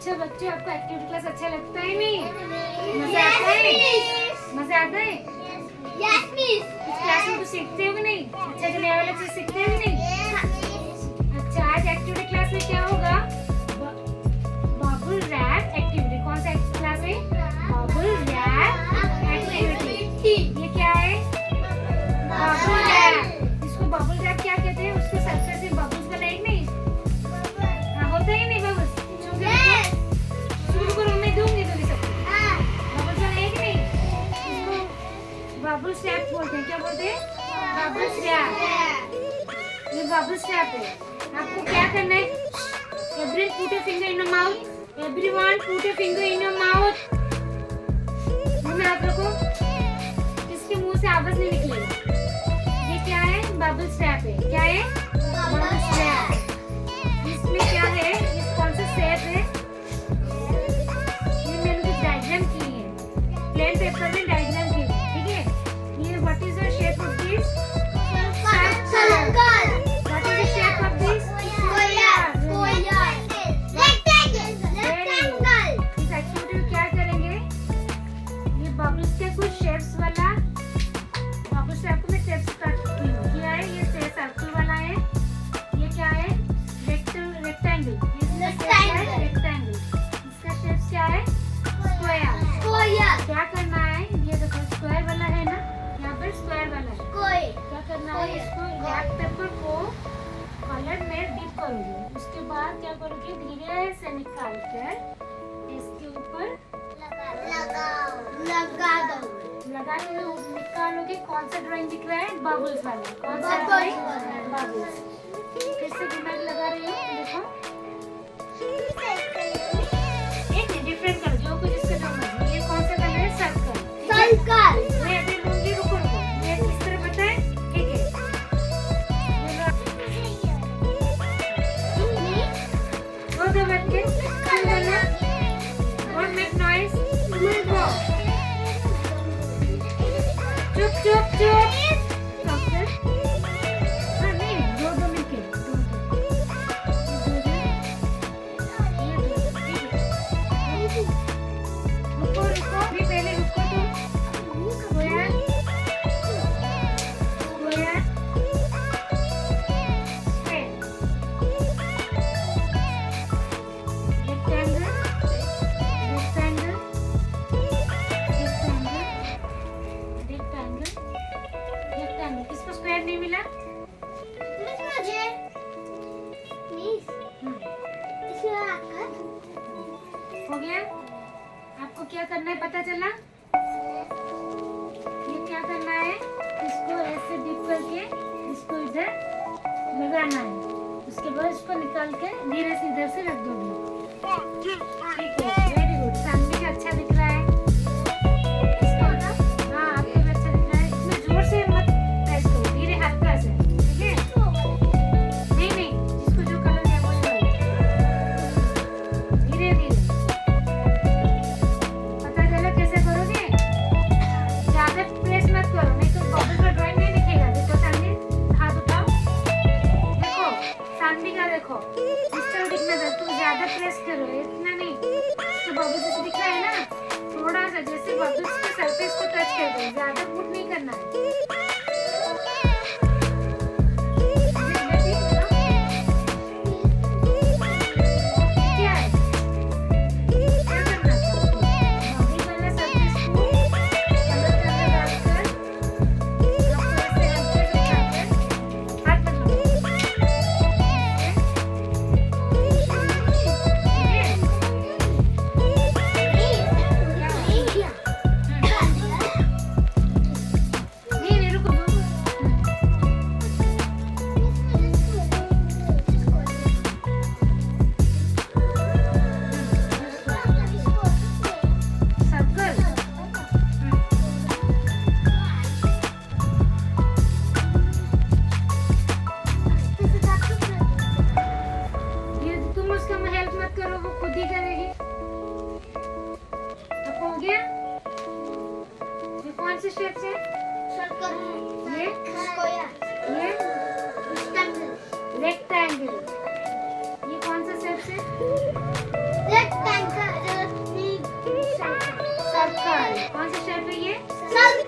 अच्छा बच्चों, आपको एक्टिविटी क्लास अच्छा लगता है नहीं? मजा आता है? मजा आता है? Yes miss. इस क्लास में कुछ सीखते हो कि नहीं? अच्छा चलिए वाला चीज सीखते हो कि नहीं? अच्छा आज एक्टिविटी क्लास में क्या होगा? Bubble wrap activity. कौन सा क्लास है? Bubble wrap activity. ये क्या है? Bubble wrap. इसको बबल रैप क्या कहते हैं? उसके सर्कल से बबल्स बनाए नहीं? हाँ होता है नहीं बबल्स? शुरू करो, मैं दूंगी तुम्हें सबको। बबल्स बनाए कि नहीं? इसको बबल रैप बोलते हैं। क्या बोलते हैं? Bubble wrap. ये बबल रैप है। आपको क्या करना है? Everyone put your finger in your mouth. Everyone put your finger in your mouth. मुंह में हाथ रखो। किसके मुंह से आवाज नहीं निकलेगा। ये क्या है? बबल रैप है। क्या है? Bubble wrap. इसमें क्या है? ये कौन सा शेप है? ये मैंने कुछ डायग्राम की है। प्लेन पेपर में डायग्राम की है। ठीक है? ये what is the shape of this? Circle. What is the shape of this? इस एक्टिविटी में क्या करेंगे? ये बबल्स के कुछ शेप्स वाला बबल्स आपको मैं शेप्स कट किया है। ये सर्कल वाला है। ये क्या है? रेक्टेंगल। रेक्टेंगल। इसका शेप क्या है? स्क्वायर। क्या करना है? ये देखो स्क्वायर वाला है ना, यहाँ पर स्क्वायर वाला है। क्या करना है? इसको रैप पेपर को कलर में डिप करोगे। उसके बाद क्या करोगे? धीरे से निकाल कर इसके ऊपर लगा के निकालोगे। कौन सा ड्राइंग दिख रहा है? बबल्स वाला। कौन सा ड्राइंग? बबल्स। फिर से दिमाग लगा रही हूँ। देखो एक डिफरेंट कलर जो कुछ इसका जो ये कौन सा कलर है? सर्कल। मैं अभी लूंगी। रुको रुको, मैं किस तरह बताएं? ठीक है, दो बच्चे डोंट मेक नॉइज। चुप चुप चुप। हाँ नहीं, दो मिनट के रुको रुको भी पहले रुको। तुम स्क्वायर किसको स्क्वायर नहीं मिला? हो गया? आपको क्या करना है पता चला? ये क्या करना है? इसको ऐसे डिप करके इसको इधर लगाना है। उसके बाद इसको निकाल के धीरे से इधर से रख दोगे। ठीक है, वेरी गुड। सामने का अच्छा दिख रहा है। इसको हाँ आपको भी अच्छा दिख रहा है। इसमें जोर से मत प्रेस करो, धीरे हल्का से। ठीक है? नहीं जिसको जो कलर है वो धीरे धीरे। पता चला कैसे करोगे? ज्यादा प्रेस मत करो, नहीं तो बबल का ड्राइंग नहीं दिखेगा। देखो सामने, हाथ उठाओ। देखो सामने का देखो, इस तरह दिखना था। तुम ज्यादा प्रेस करो, इतना नहीं। तो बबल जैसे दिख रहा है ना, थोड़ा सा जैसे बबल्स के सरफेस को टच कर दो। ज्यादा पुट नहीं करना है। क्या है? क्या करना था? बबल वाला सरफेस को कलर डालकर आपको ऐसे हल्के से उठाकर हाथ मत लगाओ। से शेप से सर्कल, ये स्क्वायर, ये रेक्टेंगल, रेक्टेंगल, ये कौन सा शेप से रेक्टेंगल। सर्कल। कौन सा शेप है ये? सर्कल।